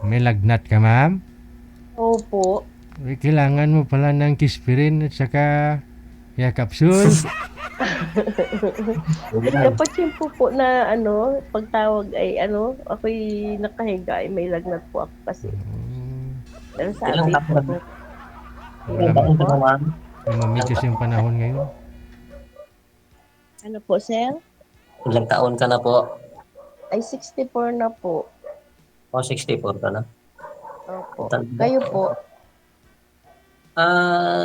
May lagnat ka, ma'am? Opo. Kailangan mo pala ng Kispirin at saka Yakapsul. Ayan. Kapatsyempo po na ano, pagtawag ay ano, ako'y nakahiga ay may lagnat po ako kasi. Pero Ilang sabi taon po ka na? kung Ilang Malam, taon ka po, na, ma'am? lumamig Ilang kasi taon? yung panahon ngayon. ano po, sir? Ilang taon ka na po? Ay 64 na po. O, 64 ka na? Opo. Tanda. Kayo po?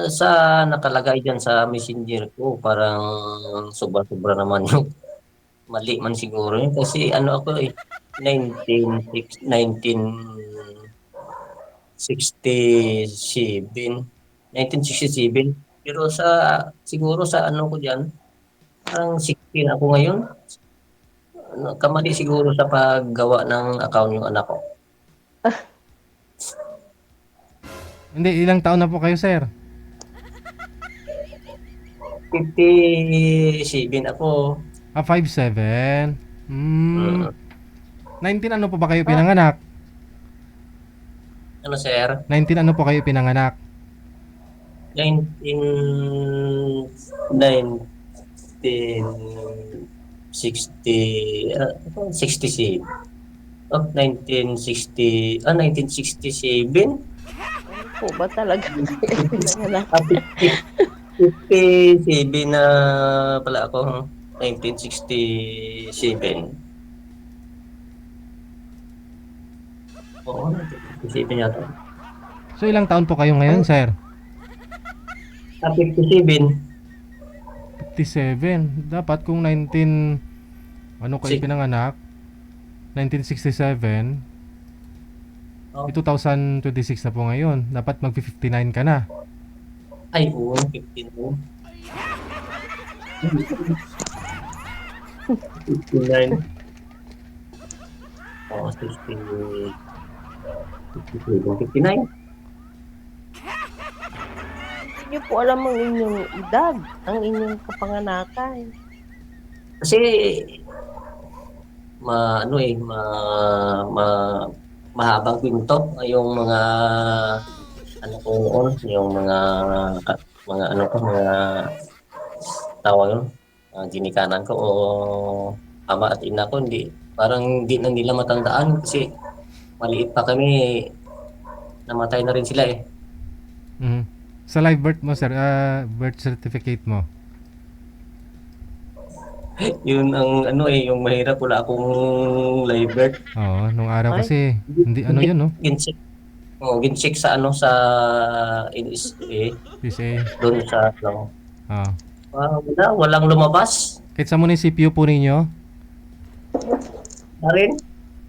Sa nakalagay diyan sa Messenger ko, parang sobra-sobra naman yung mali man siguro yun. Kasi ano ako eh, 1967. Pero siguro sa ano ko diyan, parang 16 ako ngayon. Ano, kamali siguro sa paggawa ng account yung anak ko. Hindi, ilang taon na po kayo, sir? 57 ako. 5'7". Mm. 19 ano po ba kayo Ah, pinanganak? Ano sir? 19 ano po kayo pinanganak? 1960, 67. Oh, 1967. ano po ba talaga kayo pinanganak? 57 na pala ako. 1967. Oo, 1967 yata. So ilang taon po kayo ngayon, Ang sir? 57. 57. Dapat kung 19 ano kayo Six, pinanganak? 1967. oh, 2026 na po ngayon. Dapat mag-59 ka na. ay, oo, 59. 59. Oh, 60, 57, 59. hindi niyo po alam ang inyong edad, ang inyong kapanganakan. Kasi ano eh, ma, mahabang kwento yung mga ano ko noon, yung mga ano ko, mga tawag yun, ginikanan ko o ama at ina ko, parang hindi na nila matandaan kasi maliit pa kami, namatay na rin sila eh. Mhm. Sa live birth mo, sir, birth certificate mo. Yun ang ano eh, yung mahirap, wala akong live birth. Oo, nung araw Ay, kasi, hindi ano yun, no? Gincheck, gincheck sa ano sa NSA PSA. doon sa ano. Oo. Walang lumabas. Kahit sa munisipyo po ninyo, Na rin,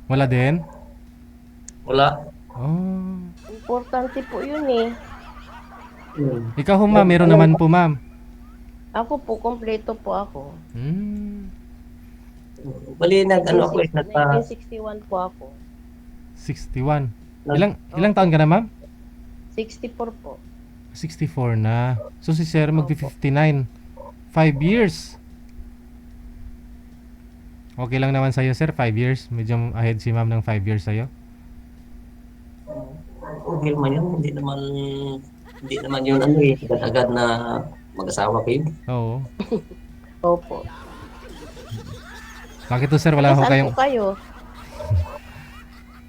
wala din? wala. Oh. importante po yun eh. Hmm. Ikaw ho, ma'am, meron naman po, ma'am. Ako po, kompleto po ako. Hmm. Bali nag-ano ako eh, 1961 po ako. 61. nag, Ilang taon Opo. ka na, ma'am? 64 po. 64 na. So si sir Opo. magpi-59. 5 years. Okay lang naman sa'yo, sir, 5 years. Medyo ahead si ma'am ng 5 years sa'yo. okay naman yun. Hindi naman yun ano eh, agad-agad na mag-asawa kayo. Oo. Opo. Bakit to, sir? Wala Taga ho saan po kayong... kayo?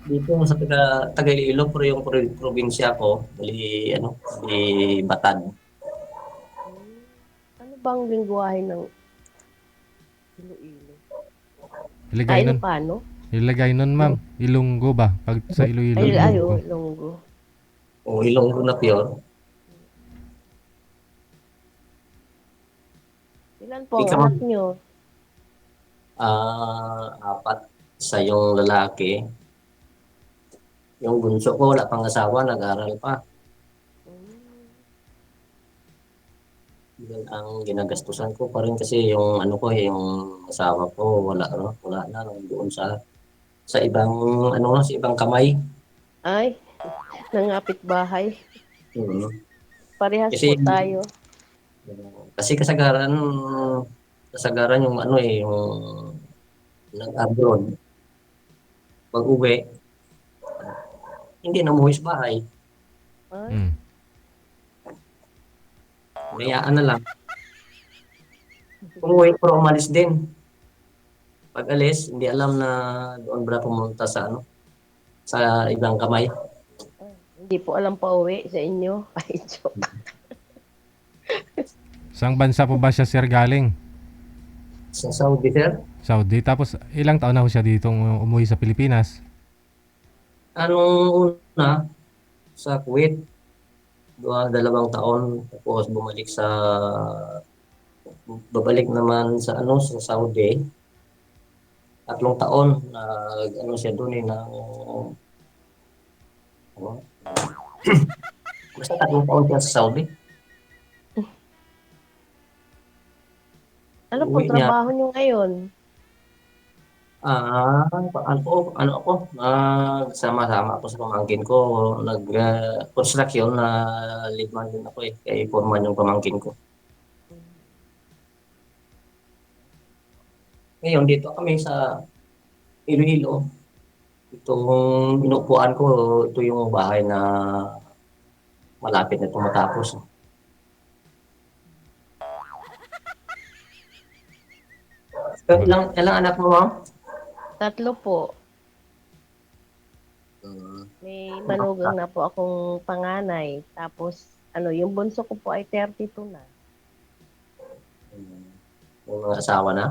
Dito sa taga Iloilo, pero yung probinsya ko, bali ano, bali Batad. Ano bang lingwahe ng Iloilo? Ilagay nun. Ilocano? Ilagay nun, ma'am. Ilonggo ba? Pag sa Iloilo, Ayo, Ilonggo. Ilonggo. O Ilonggo na pure. Ilan po Di ang ka anak mag nyo? apat sa yung lalaki. Yung bunso ko wala pang asawa, nag-aral pa. Yun ang ginagastusan ko pa rin kasi yung ano ko eh, yung asawa ko wala na doon sa ibang ano sa ibang kamay. Ay, nangapit bahay. Mm. Parehas Kasi po tayo. kasi kasagaran yung ano eh yung nag-abroad pag-uwi hindi na umuwi sa bahay. Ay, Mm. Hayaan na lang. Umuwi pero umalis din. Pag alis, hindi alam na doon ba pumunta sa ano, sa ibang kamay. hindi po alam pa uwi sa inyo. Ay, joke. Saang bansa po ba siya, sir, galing? Sa Saudi, sir. Saudi. Tapos ilang taon na ho siya dito umuwi sa Pilipinas? Anong una, sa Kuwait, 2 taon. Tapos babalik naman sa ano, sa Saudi. 3 taon. Ano siya doon eh, ano, basta 3 taon siya sa Saudi. Ano po Uwi niya. trabaho nyo ngayon? Ano ako, sama-sama ako sa pamangkin ko, construction na leadman din ako eh, kaya foreman yung pamangkin ko. Ngayon dito kami sa Iloilo. Itong inuupuan ko, ito yung bahay na malapit na itong matapos. Ilang anak mo, ma'am? 3 po. Uh, May manugang na po akong panganay. Tapos, yung bunso ko po ay 32 na. yung mga asawa na.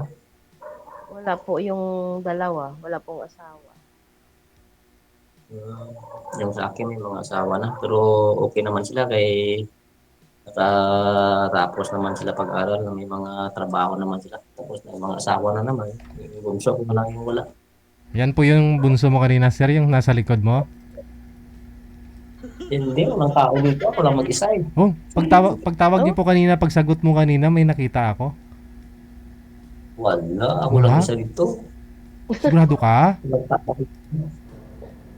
Wala po yung dalawa. Wala pong asawa. Yung sa akin may mga asawa na, pero okay naman sila kay nakatapos naman sila pag-aral, may mga trabaho naman sila. Tapos may mga asawa na naman. Yung bunso ko na lang yung wala. Yan po yung bunso mo kanina, sir, yung nasa likod mo. Hindi, walang tao dito. Ako lang mag-isa eh. Oh, pagtawag niyo po kanina, pagsagot mo kanina, may nakita ako. Wala, ako Wala? lang isa dito. Sigurado ka? Walang tao.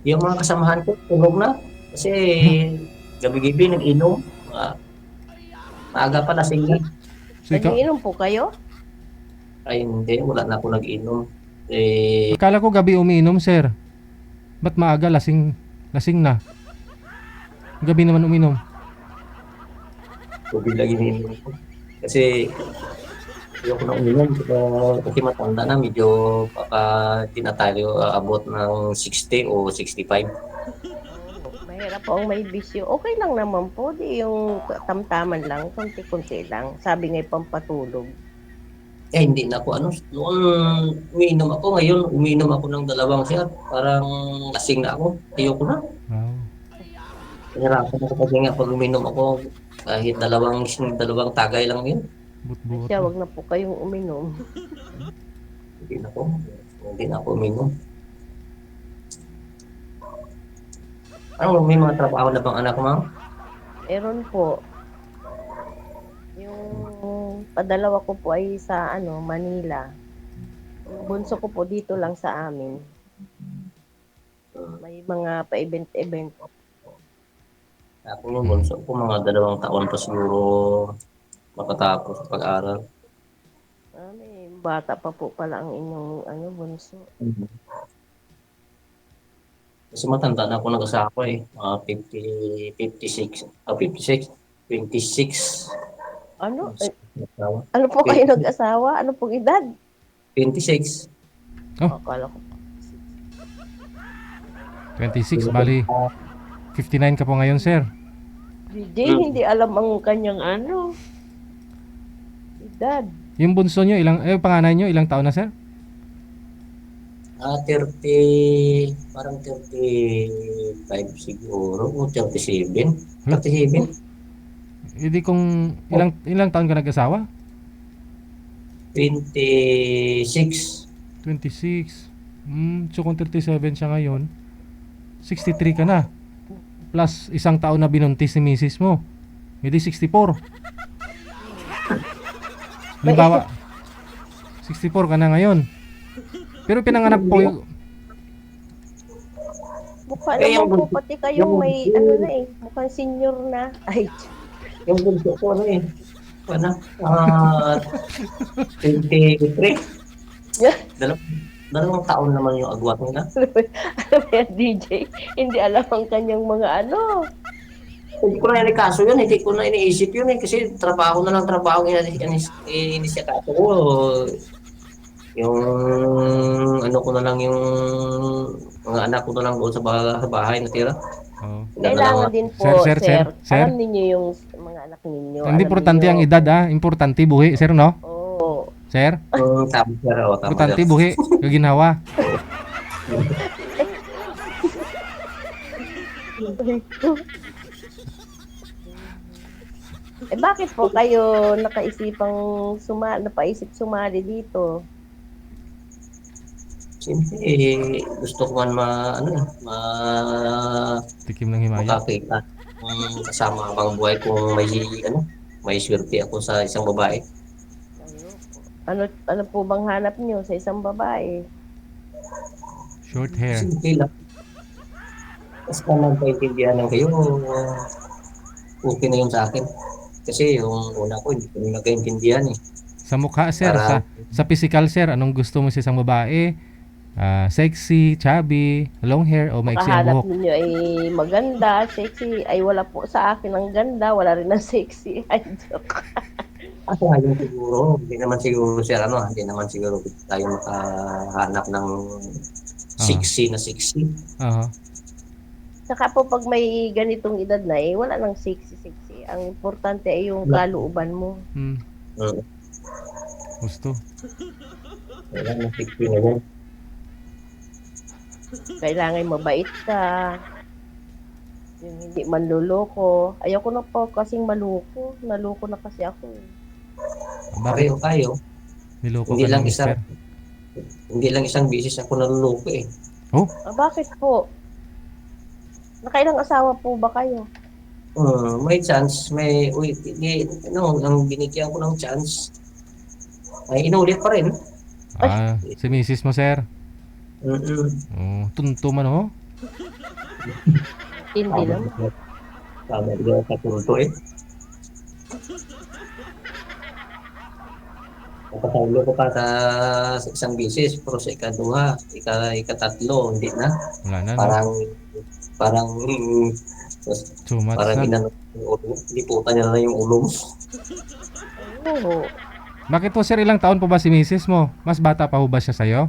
Yung mga kasamahan ko, tulog na. Kasi gabi-gabi nag-inom. Maaga pa lasing na. So, ikaw, Nag-iinom po kayo? Ay hindi, wala na ako nag-inom. Eh, akala ko gabi umiinom, sir. Ba't maaga lasing na? Gabi naman uminom. tubig lang iniinom ko. Kasi ayoko na uminom. Kasi matanda na, medyo baka di na tayo aabot ng 60 o 65. Mahirap po ang may bisyo. Okay lang naman po. Di yung tamtaman lang. Kunti-kunti lang. Sabi nga'y pampatulog. Eh hindi na ako ano. Noon umiinom ako, ngayon umiinom ako ng 2 shot. Parang lasing na ako. Ayoko na. Wow. Nahirapan ako kasi nga pag uminom ako, kahit dalawang tagay lang yun. But-but. Siya, wag na po kayong uminom. Hindi na ako uminom. Ano, may mga trabaho na bang anak mo? Meron po. Yung padalawa ko po ay sa Manila. Yung bunso ko po dito lang sa amin. May mga pa-event-event. Ako yung bunso ko, mga 2 taon pa siguro makatapos pag-aral. May bata pa po pala ang inyong bunso. Kasi matanda na ako nag-asawa eh. Mga 56, 26. Ano? Asawa. Ano po kayo nag-asawa? Ano pong edad? 26. Oh. Akala ko. 26, bali. 59 ka po ngayon, sir. DJ, hindi alam ang kanyang edad. Yung bunso nyo, panganay nyo, ilang taon na, sir? 30, parang 35 siguro, o 37. 37. Hindi kung ilang taon ka nag-asawa? 26. 26. So kung 37 siya ngayon, 63 ka na. Plus 1 taon na binuntis ni misis mo. Hindi 64. Halimbawa, 64 ka na ngayon. Pero pinanganak po yung... Mukha Eh, naman po yung- pati kayong yung- may mukhang senior na. Ay, Yung bunso ko ano eh. 23. dalawang taon naman yung agwat nila. Alam mo yan, DJ, hindi alam ang kanyang mga ano. Hindi ko na inikaso yun, hindi ko na iniisip yun eh. Kasi trabaho na lang trabaho, inisikaso ko. Yung ano ko na lang yung mga anak ko na lang doon sa bahay natira. Oo. Kailangan din po, Sir, sir. Alam ninyo yung mga anak ninyo. Hindi alam importante ninyo. ang edad Importante buhi, sir, no? Oo. Sir? Tama sir, o tama Importante sir. buhi. Kaginawa. Bakit po kayo nakaisipang napaisip sumali dito? Siyempre, gusto ko man Tikim ng himaya. makakita kung kasama habang buhay kung may swerte ako sa isang babae. Ano po bang hanap nyo sa isang babae? Short hair. Simple lang. Basta magkaintindihan lang kayo, okay na yun sa akin. Kasi yung una ko, hindi ko nagkaintindihan eh. Sa mukha, sir. Para- Sa physical, sir. Anong gusto mo sa isang babae? Sexy, chubby, long hair, o maiksi ang Kahanap buhok? ninyo ay maganda, sexy. Ay wala po sa akin ang ganda, wala rin ang sexy. Ay, joke. Ako ngayon siguro, hindi naman siguro hindi naman siguro tayo makahanap ng sexy na sexy. Aha. Saka po pag may ganitong edad na wala nang sexy. Ang importante ay yung kalooban mo. Mm. Gusto. Wala na sexy na yan. Kailangan mabait ka. Yung hindi manluloko. Ayoko na po kasing maloko. Naloko na kasi ako eh. Bakit? Kayo. Niloko Hindi ka lang ng mister? Hindi lang isang bisis ako naluloko eh. Bakit po? Nakailang asawa po ba kayo? May chance, nang binigyan ko ng chance, ay inulit pa rin. Si misis mo, sir. Tunto man, oh. Hindi lang. Tama din sa punto eh. Nakatawlo ko pa sa isang bisis, pero sa ikaduha, ikatatlo, hindi na. Wala na, no? Parang Too much parang na. liputan niya na yung ulo mo. Oo. Bakit po, sir, ilang taon po ba si misis mo? Mas bata pa ho ba siya sa'yo?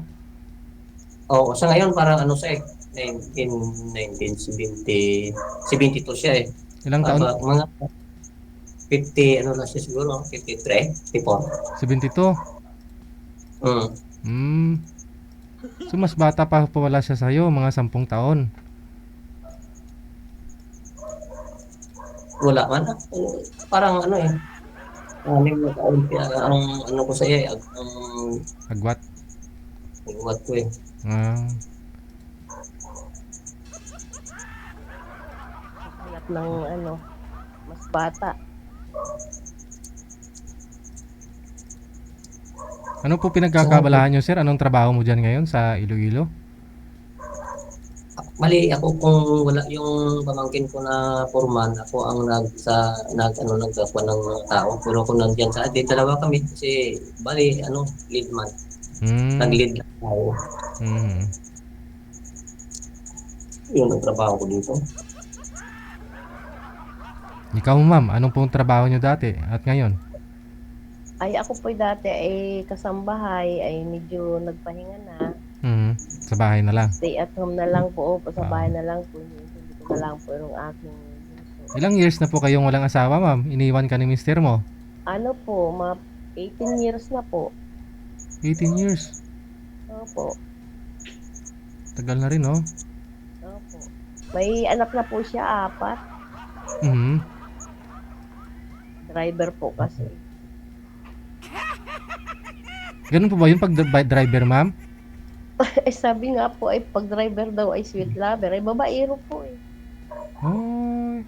Oo, sa ngayon parang siya eh, 1970, 72 siya eh. Ilang taon? Mga 50, na siya siguro, 53, 54. 72? So, mas bata pa wala siya sa'yo, mga 10 taon. Wala man. Parang anim na taon ang ko sa iya, ang Agwat. iwat ko eh. Hanap ng mas bata. Ano po pinagkakabalahan nyo, sir? Anong trabaho mo dyan ngayon sa Iloilo? Mali ako kung wala yung pamangkin ko na foreman, ako ang nagkakuha ng mga tao. Pero kung nandiyan dalawa kami kasi lead man. Nag-lead lang tayo. Yun ang trabaho ko dito. Ikaw, ma'am, anong pong trabaho nyo dati at ngayon? Ay, ako po dati ay kasambahay, ay medyo nagpahinga na. Sa bahay na lang. Stay at home na lang po, sa bahay na lang po. Hindi ko na lang po yung aking bunso. Ilang years na po kayong walang asawa, ma'am? Iniwan ka ni mister mo? Ano po, mga 18 years na po. 18 years. Opo. Tagal na rin, oh. Opo. May anak na po siya, 4. Driver po kasi. Ganun po ba yun pag driver, ma'am? Eh, sabi nga po ay pag driver daw ay sweet lover. Ay babaero po eh. Oh.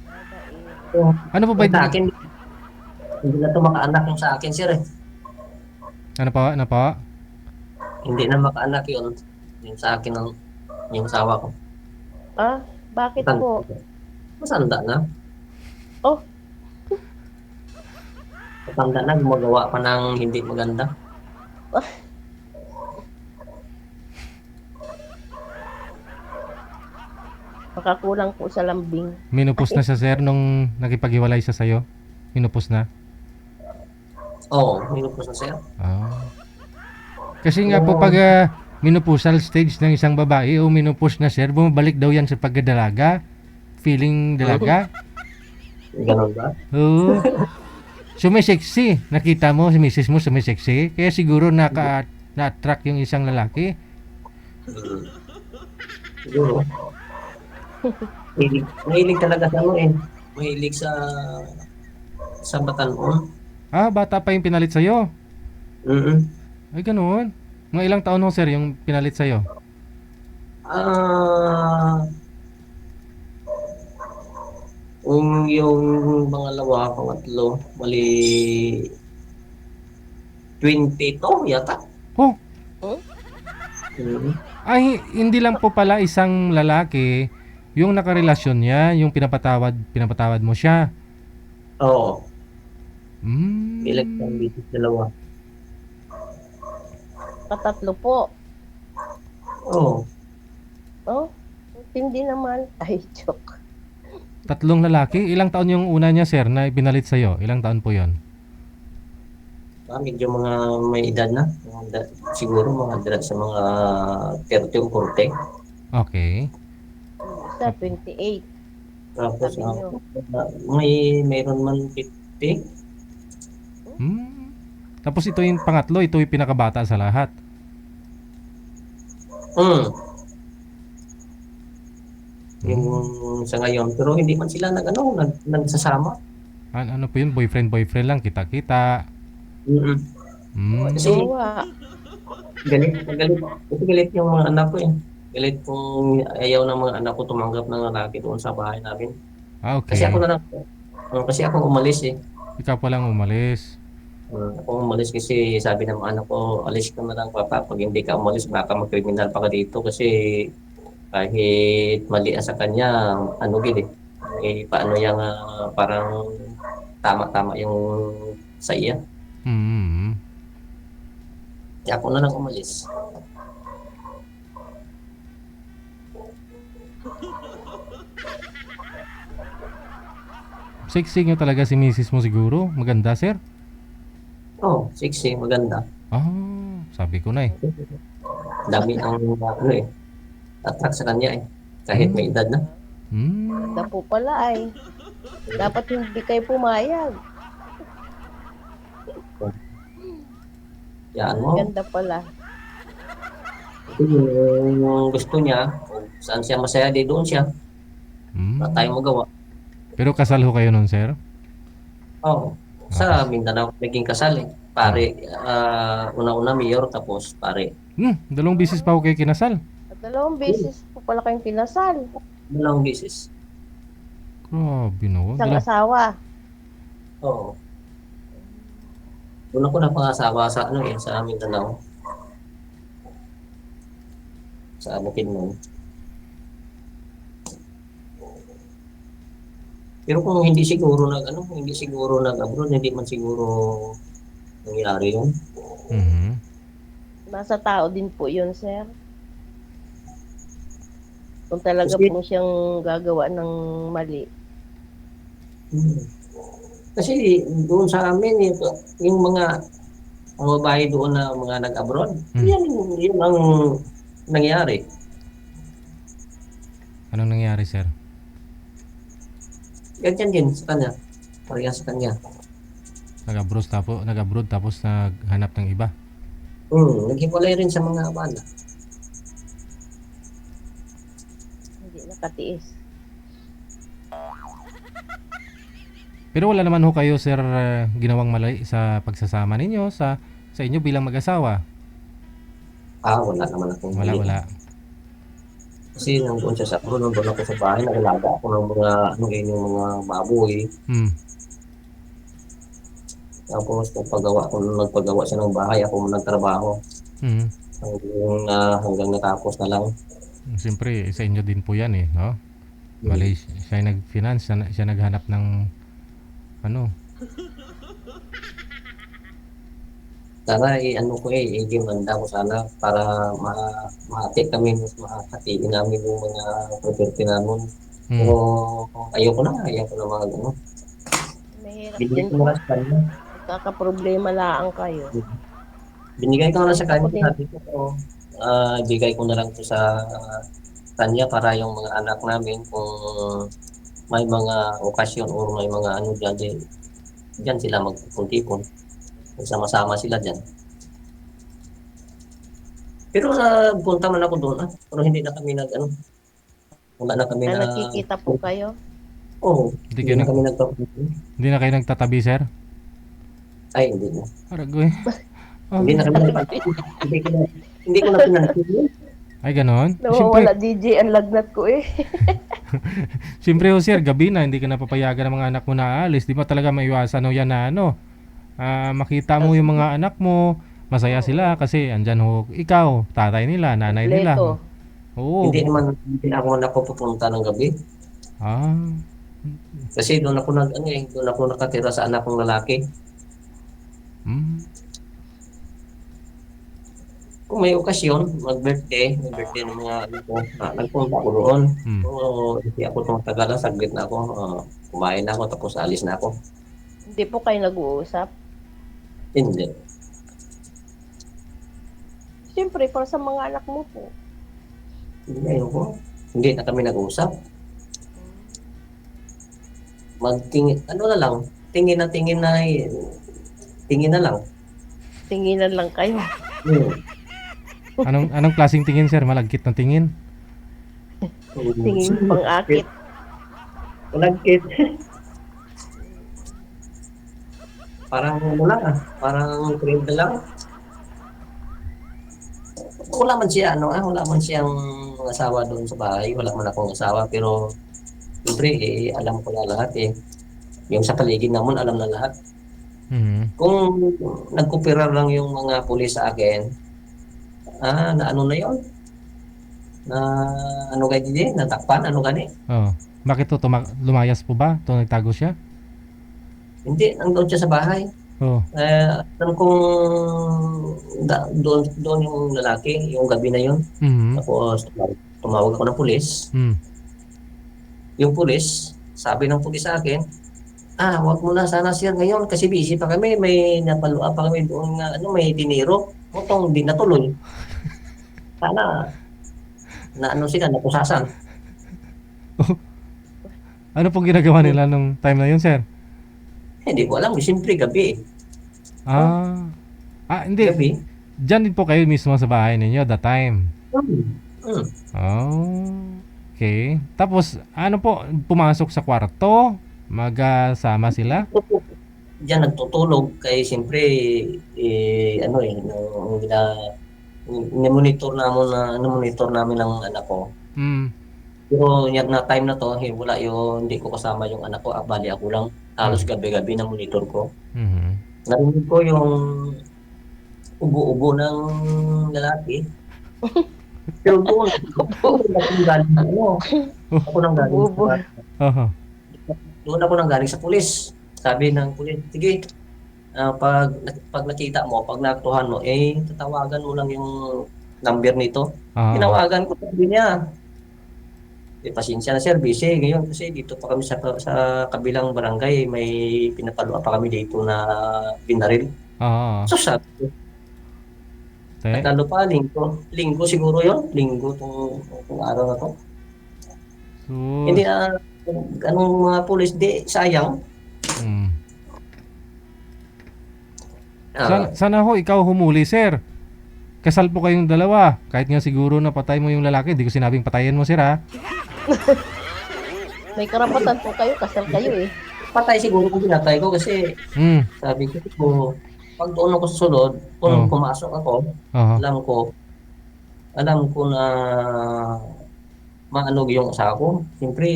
Babaero. Ano po ba Sa akin, hindi na ito makaanak yung sa akin, sir eh. Ano po? Ano po? Hindi na makaanak yun. Yung sa akin, yung asawa ko. Bakit po? Masanda na. Oh. Masanda na, gumagawa pa ng hindi maganda. Makakulang po sa lambing. Minupos na siya, sir, nung nakipaghiwalay siya sa'yo? Minupos na? Oo, minupos na sir. Ah. Kasi nga po pag menopausal stage ng isang babae o menopause na, sir, bumabalik daw yan sa pagdadalaga. Feeling dalaga. Ganun ba? Oo. Sumisexy. Nakita mo si misis mo sumisexy. Kaya siguro na-attract yung isang lalaki. Hmm. Siguro. Mahilig talaga sa ano eh. Mahilig sa batanon. Ah, bata pa yung pinalit sa'yo. Mm. Ay, ganoon. Mga ilang taon ho, sir, yung pinalit sa'yo? Ah, yung pangalawa, pangatlo, mali 22 yata. Oh, Hmm? Mm. ay, hindi lang po pala isang lalaki yung nakarelasyon niya, yung pinapatawad mo siya. Oo, ilag ng Hmm. bisis dalawa. Katatlo po. Oo, Oh, hindi naman. Ay, joke. Tatlong lalaki. Ilang taon yung una niya, sir, na ipinalit sa'yo? Ilang taon po yon? medyo mga may edad na. Siguro mga edad sa mga 30 o 40. Okay. Yung isa, 28. Tapos, Sabi niyo. mayroon man 50. Hmm. Tapos ito yung pangatlo, ito yung pinakabata sa lahat. Mm. Yung Hmm. sa ngayon. Pero hindi man sila nagsasama. Ano po yun? Boyfriend lang, kita-kita. Mm. Hmm. Kasi Jowa. galit. Kasi galit yung mga anak ko eh. Galit kung ayaw ng mga anak ko tumanggap ng lalaki doon sa bahay namin. Ah, Kasi ako okay. na lang. Kasi ako umalis eh. Ikaw pa lang umalis. Ako umalis kasi sabi ng mga anak ko, alis ka na lang papa. Pag hindi ka umalis, baka mag-criminal pa ka dito. Kasi kahit mali sa kanya, ano gid eh. Paano yung parang tama-tama yung sa iya. Hmm. Kaya ako na lang umalis. Sexy nyo talaga si misis mo siguro. Maganda, sir. Oh, sexy, maganda. Ah, sabi ko na eh. Dami ang ano eh, attract sa kanya eh. Kahit may Hmm. edad na. Hmm. Ganda po pala ay. Dapat hindi kayo pumayag. Yan mo. Ganda pala. Yung gusto niya, kung saan siya masaya, di doon siya. Wala tayong Hmm. magawa. Pero kasal ho kayo nun, sir? Oh, Ah, sa Mindanao naging kasal eh. Ah. Pare, una-una mayor tapos pare. Dalawang bisis pa ho kayo kinasal. At 2 beses po pala kayong kinasal. Dalawang beses. Grabe no. Isang asawa. Oo. Una ko na pangasawa sa ano eh, sa Mindanao. Sa Bukidnon. Pero kung hindi siguro nag-abroad, hindi man siguro nangyari yun. Mhm. Nasa tao din po yun, sir. Kung talaga Kasi- po siyang gagawa ng mali. Kasi doon sa amin, yung mga babae doon na mga nag-abroad, yun ang nangyari. Anong nangyari, sir? Ganyan din sa kanya. Parehas sa kanya. Nag-abroad tapos naghanap ng iba. Naghiwalay rin sa mga bala. Hindi nakatiis. Pero wala naman ho kayo, sir, ginawang mali sa pagsasama ninyo sa inyo bilang mag-asawa. Wala naman akong Wala, mali. wala. Kasi nandun siya sa nandun ako sa bahay, nagalaga ako ng mga, yung mga baboy. Hmm. Tapos nagpagawa siya ng bahay, ako nagtrabaho. Hmm. Hanggang natapos na lang. Siyempre, sa inyo din po yan eh, no? Bali, siya yung nag-finance, siya naghanap ng ano. Sana ano ko i-demanda ko sana para mahati kami, mas mahatiin namin yung mga property namin. Pero Hmm. ayoko na mga ano. Mahirap Binigay din ko na po. lang sa kanya. Magkakaproblema lang kayo. Binigay ko na lang sa Ako kanya, din. sabi ko, bigay ko na lang to sa kanya para yung mga anak namin kung may mga okasyon or may mga ano dyan, dyan sila magpupuntipon. Magsama-sama sila dyan. Pero punta man ako doon, pero hindi na kami nag, ano, wala na kami na, Nagkikita po kayo. oo, Hindi hindi kayo na nag, kami nagpapunta. hindi na kayo nagtatabi, sir? Ay, hindi na. Aragoy. Oh. Hindi na kami nagpapunta. Hindi ko na pinansin. Ay, ganon? Nawawala DJ ang lagnat ko eh. Siyempre ho, sir, gabi na, hindi ka napapayagan ng mga anak mo na aalis. Di ba talaga maiwasan ho yan na ano? Makita mo yung mga anak mo, masaya sila kasi andyan ho, ikaw, tatay nila, nanay nila. Kompleto. Oo. Hindi ako napupunta ng gabi. Ah. Kasi doon ako nakatira sa anak kong lalaki. Hmm. Kung may okasyon, may birthday ng mga ano ko, nagpunta ako doon. Hmm. Oo, hindi ako tumatagal, saglit na ako. Kumain na ako, tapos alis na ako. Hindi po kayo nag-uusap. Hindi. Siyempre, para sa mga anak mo po. Hindi, ayoko. Hindi na kami nag-usap. Magtingin, ano na lang, tingin na tingin na lang. Tinginan lang kayo. Hmm. Anong klaseng tingin, sir? Malagkit na tingin? Tingin pang-akit. Malagkit. Parang ano lang parang trend na lang. Wala man siyang asawa doon sa bahay, wala man akong asawa, pero siyempre, alam ko na lahat eh. Yung sa paligid naman, alam na lahat. Mhm. Kung nagkupira lang yung mga pulis sa akin, na ano na yon, na ano kay DJ, natakpan, ano gani. Oh. Bakit to lumayas po ba? To nagtago siya? Hindi, nandun siya sa bahay. Oh. Alam kong doon yung lalaki, yung gabi na yun. Mhm. Tapos tumawag ako ng pulis. Hmm. Yung pulis, sabi ng pulis sa akin, wag mo na sana sir ngayon kasi busy pa kami, may napalua pa kami doon nga, may dinero. Mutong di natuloy. Sana, sila, napusasan. Ano pong ginagawa nila nung time na yun, sir? Hindi ko alam, siyempre gabi. Hindi. Gabi. Diyan din po kayo mismo sa bahay ninyo that time. Hmm. Oh. Okay. Tapos, ano po, pumasok sa kwarto, magsama sila? Diyan nagtutulog kay siyempre monitor namin ng anak ko. Hmm. Pero yan na time na to, wala hindi ko kasama yung anak ko, bali ako lang. Halos gabi-gabi na monitor ko. Mhm. Narinig ko yung ubo-ubo ng lalaki. Pero doon ako nang galing Ubo. Oho. doon ako nang galing sa pulis. Sabi ng pulis, sige, pag nakita mo, pag nakutuhan mo, tatawagan mo lang yung number nito. Tinawagan ko, sabi niya, pasensya na sir, busy ngayon kasi dito pa kami sa kabilang barangay, may pinapalua pa kami dito na binaril. Oo. So sabi ko, nagkano pa, linggo siguro yun, tong araw na to. Hindi na, anong mga pulis, di, sayang. Sana ho, ikaw humuli, sir. Kasal po kayong dalawa. Kahit nga siguro napatay mo yung lalaki, hindi ko sinabing patayin mo, sir, ha? May karapatan po kayo, kasal kayo eh. Patay siguro kung pinatay ko kasi sabi ko, pag doon ako sa sulod, kung pumasok ako, alam ko na maanog yung asawa ko. Siyempre,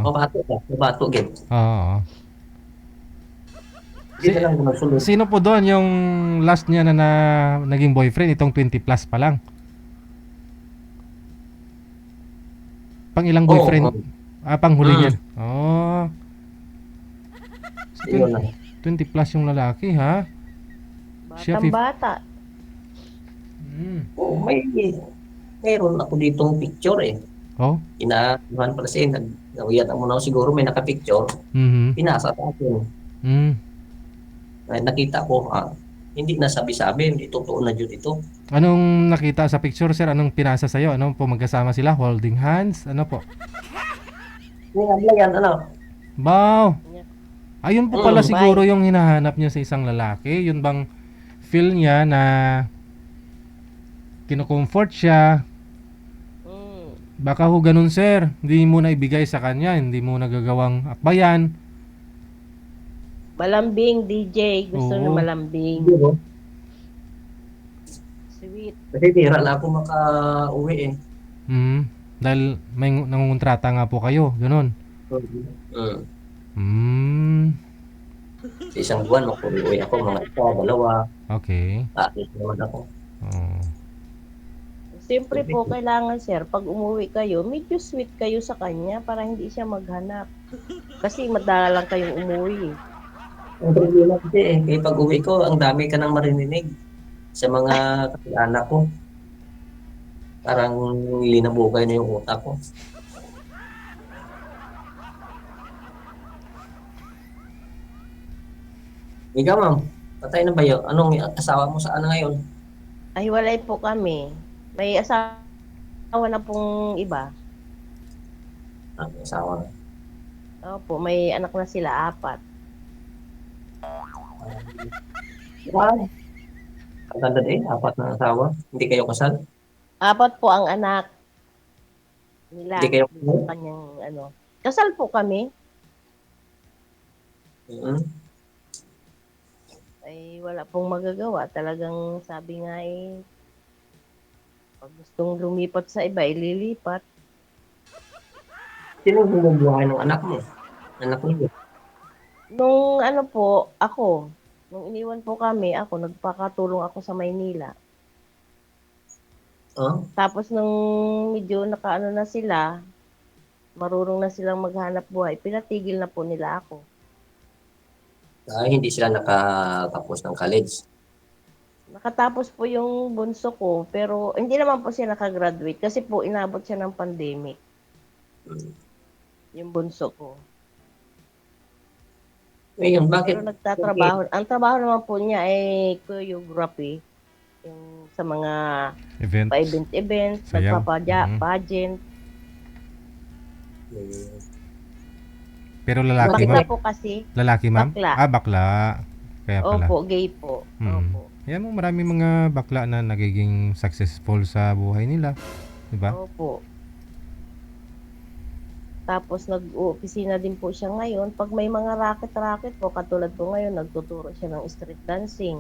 mabato gid. Hindi na lang ako nagsulod. Sino po doon yung last niya na naging boyfriend, itong 20 plus pa lang? Pang ilang boyfriend? Panghuli niya. 20 plus yung lalaki, ha? siya? Batang-bata. Oo, mayroon ako ditong picture eh. Oh? Inaano pala siya, nag-uyan mo na siguro may nakapicture, Mhm. pinasa sa akin. Mm. Ay, nakita ko, hindi na sabi-sabi, hindi totoo na yun ito. Anong nakita sa picture, sir? Anong pinasa sa'yo? Ano po, magkasama sila? Holding hands? Ano po? Yan, ano? Wow! Ayun po pala Mm. siguro yung hinahanap niya sa isang lalaki. Yun bang feel niya na kinukomfort siya. Mm. Baka ho ganun, sir. Hindi mo na ibigay sa kanya. Hindi mo nagagawang akbayan. Malambing, DJ. Gusto Oo. niya malambing. Siguro, Sweet. kasi tira na ako maka-uwi eh. Dahil may nangungontrata nga po kayo. Ganun. Mm. Hmm. Sa isang buwan, makuwi ako, mga isa, dalawa, Okay. alis naman ako. Oh. Siyempre po, kailangan sir, pag umuwi kayo, medyo sweet kayo sa kanya para hindi siya maghanap. Kasi madala lang kayong umuwi. Ang problema kasi pag uwi ko, ang dami ka nang marinig sa mga anak ko. Parang linabugay na yung utak ko. Ikaw, ma'am, patay na ba yun? Anong asawa mo saan na ngayon? Ay, walay po kami. May asawa na pong iba. May asawa na. Opo, may anak na sila, 4. Wow. Ang ganda din, 4 na asawa. Hindi kayo kasal? 4 po ang anak nila. Hindi kayo Sa kasal? kanyang Kasal po kami. Mm-hmm. Ay wala pong magagawa. Talagang sabi nga pag gustong lumipat sa iba, ililipat. Sino bumubuhay ng anak mo? Anak niyo? Nung ako, nung iniwan po kami, nagpakatulong ako sa Maynila. Tapos nung medyo nakaano na sila, marunong na silang maghanap buhay, pinatigil na po nila ako. Hindi sila nakatapos ng college. Nakatapos po yung bunso ko, pero hindi naman po siya nakagraduate kasi po inabot siya ng pandemic. Yung bunso ko. Ngayon, bakit? Pero nagtatrabaho. Ang trabaho naman po niya ay choreography. Yung sa mga Event. pa-event, Sayaw. pageant. Pero lalaki, Bakla ma'am? po kasi. Lalaki, ma'am? Bakla. Bakla. Kaya pala. Opo, gay po. Opo. Yan mo, marami mga bakla na nagiging successful sa buhay nila. Diba? Opo. Tapos nag-opisina din po siya ngayon. Pag may mga racket-racket po, katulad po ngayon, nagtuturo siya ng street dancing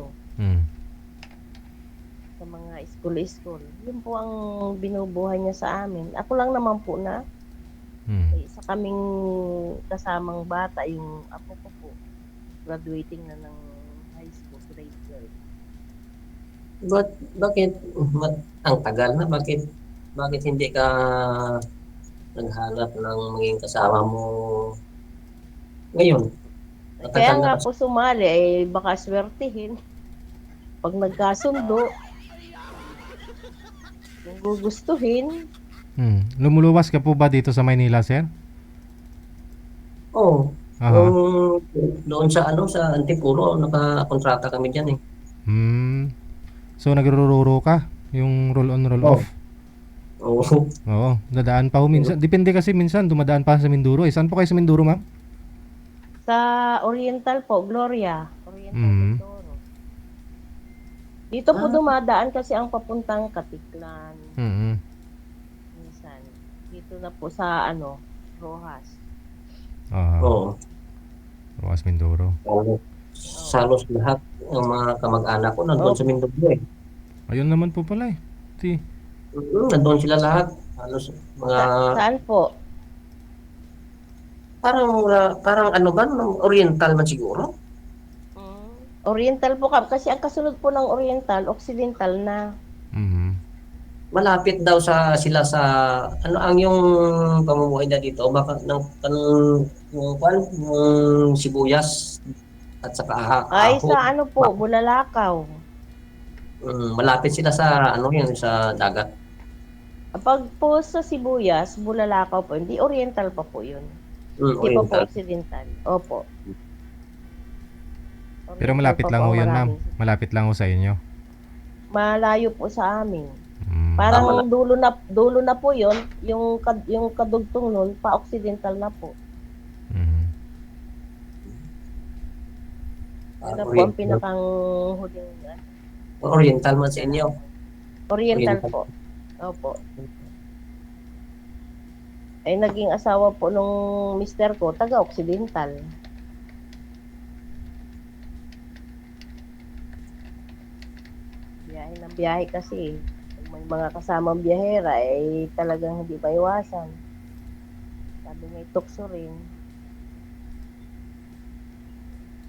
sa mga school-school. Yun po ang binubuhay niya sa amin. Ako lang naman po na may isa kaming kasamang bata, yung apo ko po, graduating na ng high school, grade 12. Bakit ang tagal na? Bakit hindi ka naghanap ng maging kasama mo ngayon? Kaya nga po sumali, baka swertihin. Pag nagkasundo, kung gugustuhin. Lumuluwas ka po ba dito sa Maynila, sir? Oo. Aha. Doon sa sa Antipolo, nakakontrata kami diyan eh. So nagrururo ka? Yung roll on, roll off? Oo. Oo. Dadaan pa ho minsan. Depende kasi minsan, dumadaan pa sa Mindoro. Saan po kayo sa Mindoro, ma'am? Sa Oriental po, Gloria. Oriental Mindoro. Dito po dumadaan kasi ang papuntang Katiklan. Minsan. Dito na po sa Rojas. Oo. Rojas, Mindoro. Salos lahat ng mga kamag-anak ko nandun sa Mindoro eh. Ayun naman po pala eh. Nandun sila lahat. Halos mga... Saan po? Parang ano ba? Oriental man siguro? Oriental po kasi ang kasunod po ng Oriental, Occidental na. Malapit daw sila sa ang yung pamumuhay na dito baka yung sibuyas at saka Ay, sa Bulalakaw. Malapit sila sa ano yun, sa dagat. Pag po sa Sibuyas, Bulalakaw po, hindi oriental pa po yun. Hindi pa po Oriental. occidental. Opo. Pero Oriental malapit pa lang po ho ang yun, ma'am. maraming. Malapit lang ho sa inyo. Malayo po sa amin. Mm. Parang dulo na po 'yon, yung kadugtong nun pa occidental na po. Mhm. Yun na po ang pinakang huling Oriental man sa inyo. oriental Oriental. po. Opo. Ay naging asawa po nung mister ko taga occidental. Biyahe ng biyahe kasi. Pag may mga kasamang biyahera, eh talagang hindi maiwasan. Sabi may tukso rin.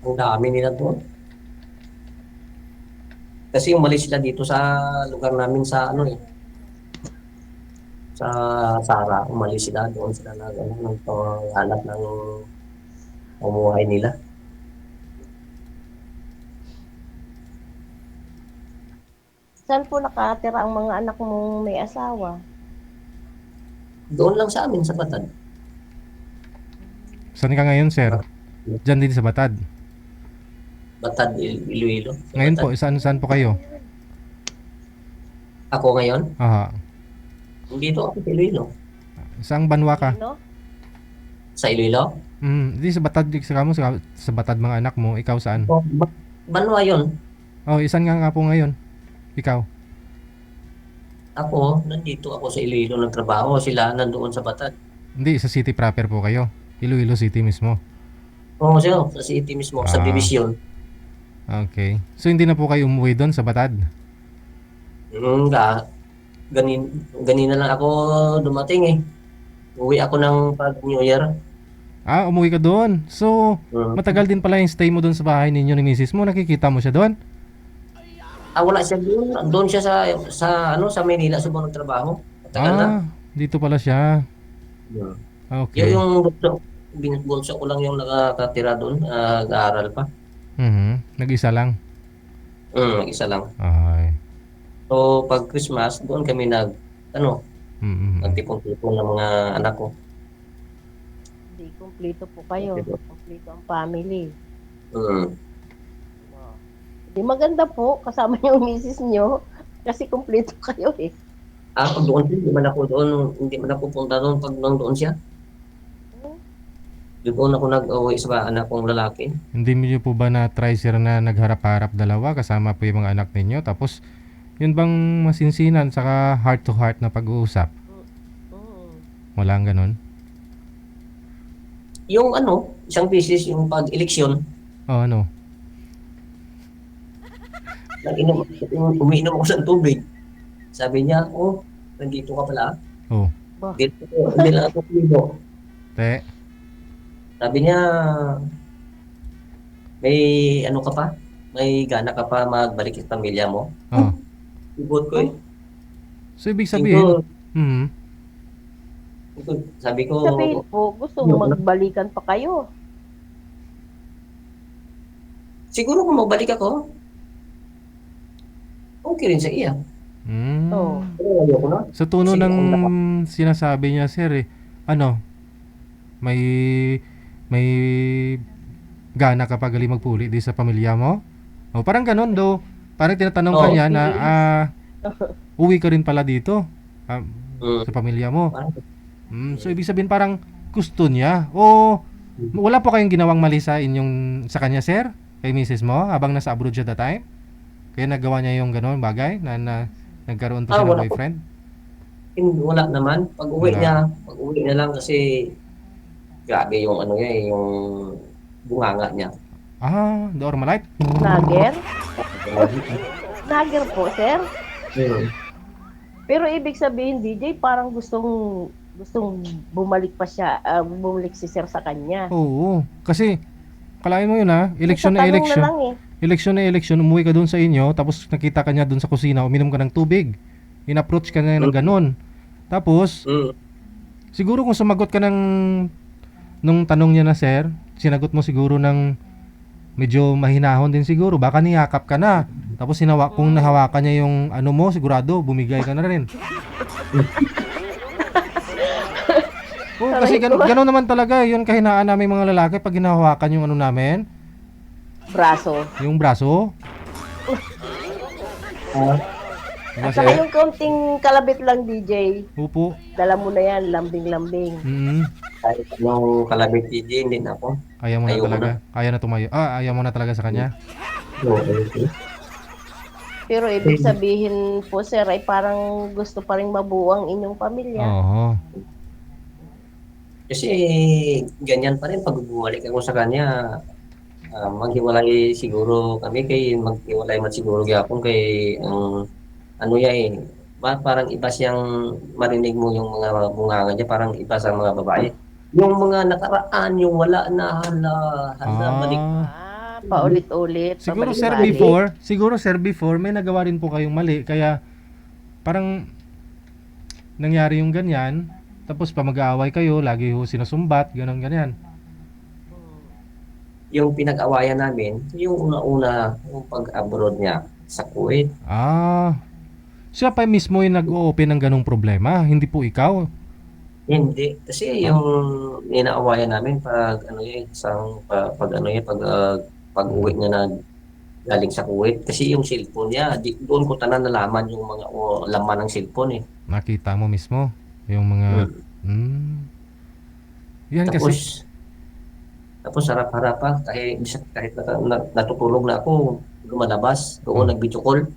Ang dami nila doon. Kasi umalis sila dito sa lugar namin sa ano eh. Sa Sara, umalis sila doon sila naghanap ng umuhay nila. Saan po nakatira ang mga anak mong may asawa? Doon lang sa amin sa Batad. Saan ka ngayon, sir? Diyan din sa Batad. Batad, Iloilo. Sa Ngayon Batad. po, saan po kayo? Ako ngayon, Aha. dito ako sa Iloilo. Saang banwa ka? Sino? Sa Iloilo? Di sa Batad, sa Batad mga anak mo. Ikaw saan? Oh, Banwa yun. Oh, isan nga po ngayon? Ikaw? Ako, nandito ako sa Iloilo nagtrabaho. Sila nandoon sa Batad. Hindi, sa city proper po kayo. Iloilo City mismo. Oo, siya, sa city mismo, sa Ah. division. Okay. So, hindi na po kayo umuwi doon sa Batad? Ganina lang ako dumating eh. Uwi ako ng pag New Year. Ah, umuwi ka doon. So, Mm. matagal din pala yung stay mo doon sa bahay ninyo ni misis mo. Nakikita mo siya doon? Wala siya doon. Doon siya sa Manila sa buong trabaho. Matagal na. Dito pala siya. Mm. Okay. Yung bunso ko lang yung nakatira doon, nag-aaral pa. Nag-isa lang. Isa lang. Ay. So, pag Christmas, doon kami Mm-mm. nagtipon-tipon ng mga anak ko. Hindi, kumpleto po kayo. Kumpleto ang family. Mm. Wow. Di maganda po, kasama yung misis nyo. Kasi kumpleto kayo eh. Pag doon, hindi man ako punta doon pag doon siya. Doon ako nag-uwi sa anak kong lalaki. Hindi niyo po ba na-try sir na nagharap-harap dalawa kasama po yung mga anak ninyo? Tapos, yun bang masinsinan saka heart-to-heart na pag-uusap? Mm. Walang ganun? Yung isang beses yung pag-eleksyon, Oh, ano? umiinom ako ng tubig. Sabi niya, nandito ka pala. Oh. Hindi lang ako kumibo. Te, Sabi niya, may ka pa? May gana ka pa magbalik sa pamilya mo? oh. Ibot ko eh. So, ibig sabihin, Sabi ko, Sabihin po, gusto mo magbalikan pa kayo. siguro kung magbalik ako, okay rin sa iya. Oo. Pero ayoko na. Sa tono Kasi ng ang sinasabi niya, sir, may gana ka pa gali magpuli di sa pamilya mo? O, parang ganun do. Parang tinatanong ka niya na, uwi ka rin pala dito sa pamilya mo. So, ibig sabihin parang gusto niya. O, wala po kayong ginawang mali sa kanya, sir? Kay misis mo, habang nasa abroad siya that time? Kaya nagawa niya yung gano'n bagay na nagkaroon pa siya ng wala po. boyfriend? Wala naman. Pag-uwi Wala. na lang kasi grabe yung yung bunganga niya. The Ormalite? Nagger? Nagger po, sir. Pero ibig sabihin, DJ, parang gustong bumalik pa siya, bumalik si sir sa kanya. Oo. Kasi, kalain mo yun election na Nagtatanong election. na lang eh. Election na election, umuwi ka doon sa inyo, tapos nakita ka niya doon sa kusina, uminom ka ng tubig. In-approach ka na ng ganun. Tapos, siguro kung sumagot ka nung tanong niya na sir, sinagot mo siguro ng medyo mahinahon din siguro. Baka niyakap ka na. Tapos kung nahawakan niya yung ano mo, sigurado bumigay ka na rin. Oo, kasi gano'n naman talaga. Yun kahinaan namin mga lalaki pag hinahawakan yung ano namin, Braso. yung braso. Diba, At saka sir? yung kaunting kalabit lang, DJ. Opo. Dala mo na yan, lambing-lambing. Kahit anong kalabit DJ, hindi na ako. Ayaw mo na Ayaw ko talaga. Ayaw na tumayo. Ayaw mo na talaga sa kanya. Oo, okay. Pero ibig sabihin po, sir, ay parang gusto pa rin mabuo ang inyong pamilya. Oo. Kasi ganyan pa rin pag bumalik ako sa kanya, maghiwalay siguro kami maghiwalay man siguro gyapon kay ang ano ya parang iba siyang marinig mo yung mga bunganga niya, parang iba sa mga babae. Yung mga nakaraan, yung wala na hala balik. Paulit-ulit. Siguro sir before may nagawa rin po kayong mali kaya parang nangyari yung ganyan. Tapos pa mag-aaway kayo, lagi ho sinusumbat, ganyan. Yung pinag-awayan namin, yung una-una, yung pag-abroad niya sa Kuwait. Siya pa mismo yung nag-o-open ng ganong problema, hindi po ikaw. Hindi. Kasi yung inaawayan namin pag ano yun, pag uwi niya na galing sa Kuwait. Kasi yung cellphone niya, doon ko tanan nalaman yung mga laman ng cellphone eh. Nakita mo mismo yung mga yan kasi. Tapos harap-harap pa, kahit natutulog na ako, lumalabas, doon nag-video call.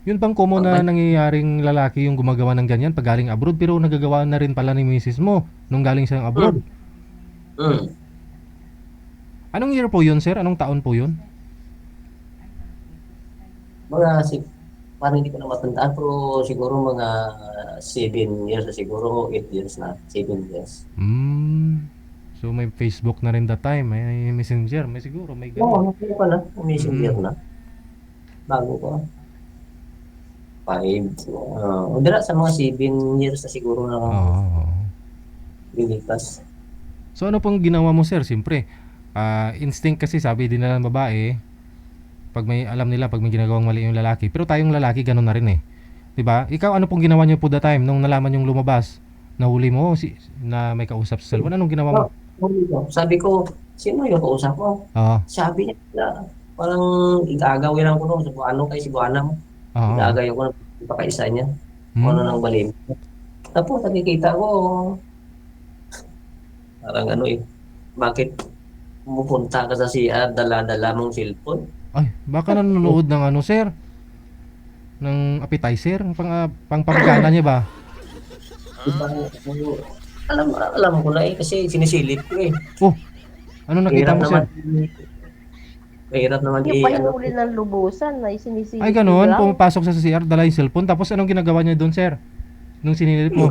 Yun bang common na nangyayaring lalaki yung gumagawa ng ganyan pag galing abroad, pero nagagawa na rin pala ni misis mo nung galing siyang abroad? Anong year po yun, sir? Anong taon po yun? Parang hindi ko na matandaan, pero siguro mga 7 years na siguro, 8 years na, 7 years. So may Facebook na rin that time, may Messenger, may siguro, may Oo, gano'n. pala, Messenger na. Bago ko. 5, dira sa mga 7 years na siguro na lilipas. So ano pong ginawa mo, sir? Siyempre, instinct kasi sabi din nila ng babae, pag may alam nila pag may ginagawang mali yung lalaki. Pero tayong lalaki gano'n na rin eh. 'Di ba? Ikaw ano pong ginawa niyo po that time nung nalaman yung lumabas? Nahuli mo na may kausap sa cellphone. Anong ginawa mo? Sabi ko, sino yung kausap mo? Sabi niya, parang igagawin lang ko no, kay Cebuana mo. Igagawin ko na pakaisa niya. Ano nang balim. Tapos nakikita ko, parang bakit pumupunta ka sa CR, dala-dala mong cellphone? Ay, baka nanonood ng ano, sir? Ng appetizer? Pang-pagkana niya ba? Alam ko na kasi sinisilip ko eh. Ano nakita mo, sir? Mahirap naman Yung pahinuli ng lubusan na sinisilip. Ay, ganun. Pumapasok sa CR, dala yung cellphone. Tapos anong ginagawa niya doon, sir? Nung sinilip mo?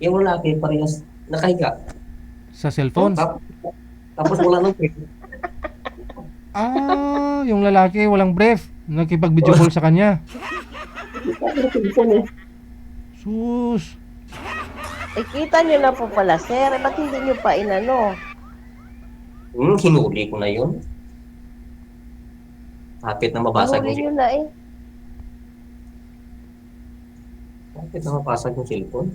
Yung lalaki parehas nakahiga. Sa cellphone? Tapos wala nang break. Yung lalaki walang brief. Nakipag-video call sa kanya. Sus. Kita nyo na po pala, sir. Ba't hindi nyo pa inano? Hinuli ko na yun. Kapit na mabasag Hinuli nyo na eh. Kapit na mabasag yung cellphone.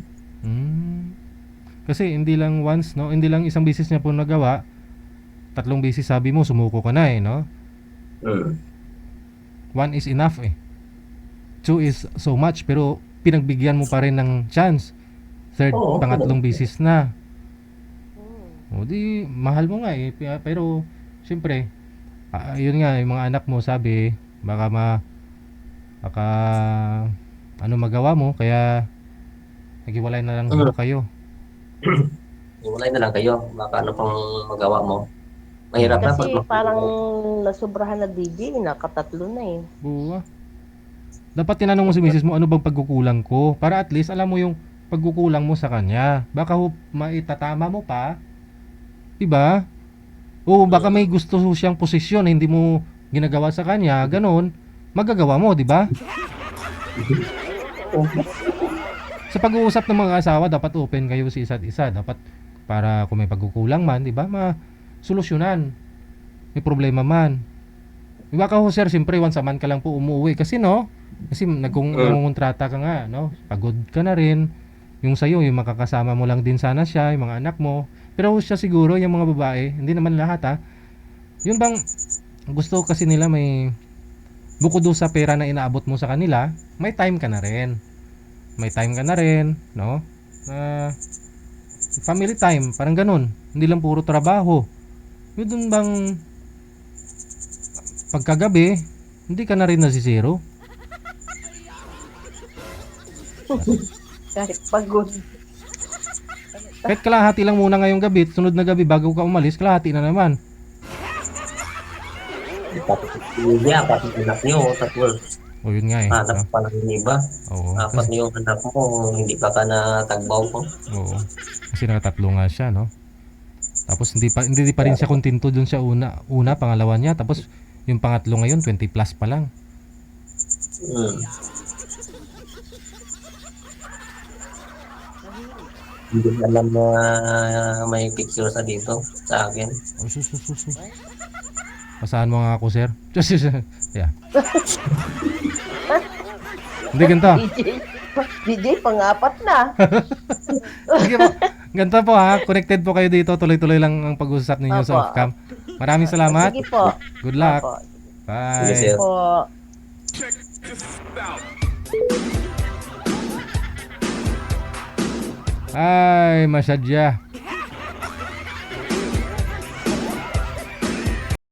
Kasi hindi lang once, no? Hindi lang isang beses niya po nagawa. 3 beses sabi mo, sumuko ka na eh, no? 1 is enough eh. 2 is so much, pero pinagbigyan mo pa rin ng chance. 3rd, pangatlong beses na. Di, mahal mo nga eh. Pero, syempre, yun nga, yung mga anak mo sabi, baka magawa mo, kaya naghiwalay na lang kayo. Hiwalay na lang kayo, baka ano pang magawa mo. Mahirap na. Kasi parang nasubrahan na DJ, nakatatlo na eh. Buwa. Dapat tinanong mo si misis mo, ano bang pagkukulang ko? Para at least alam mo yung pagkukulang mo sa kanya. Baka maitatama mo pa. Diba? O baka may gusto siyang posisyon, hindi mo ginagawa sa kanya, ganon. Magagawa mo, diba? Sa pag-uusap ng mga asawa, dapat open kayo sa isa't isa. Dapat para kung may pagkukulang man, diba? solusyonan. May problema man. Iba ka ho sir, siyempre once a month ka lang po umuwi kasi no? Kasi nangungontrata ka nga, no? Pagod ka na rin. Yung sa'yo, yung makakasama mo lang din sana siya, yung mga anak mo. Pero siya siguro, yung mga babae, hindi naman lahat ha. Yun bang gusto kasi nila may bukod doon sa pera na inaabot mo sa kanila, may time ka na rin. May time ka na rin, no? Family time, parang ganun. Hindi lang puro trabaho. Yun dun bang pagkagabi, hindi ka na rin nasisiro? Kahit pagod. Kahit kalahati lang muna ngayong gabi, sunod na gabi bago ka umalis, kalahati na naman. Pati pamilya, pati anak nyo, tapos O yun nga eh. hanap pa ng iba. Oo. Apat na yung anak mo, hindi pa ka natagbaw ko. Oo. Kasi nakatatlo nga siya, no? Tapos hindi pa rin siya kontento dun sa una, pangalawa niya. Tapos yung pangatlo ngayon, 20 plus pa lang. Hmm. Hindi ko alam na may picture sa dito sa akin. Oh, sus. Pasahan mo nga ako, sir. Yeah. Hindi, ganito. DJ, pang-apat na. Sige po. Ganito po ha. Connected po kayo dito. Tuloy-tuloy lang ang pag-uusap ninyo sa Opo. off-cam. Maraming salamat. Sige po. Good luck. Opo. Sige, Bye. sir. Po. Ay, masyadya.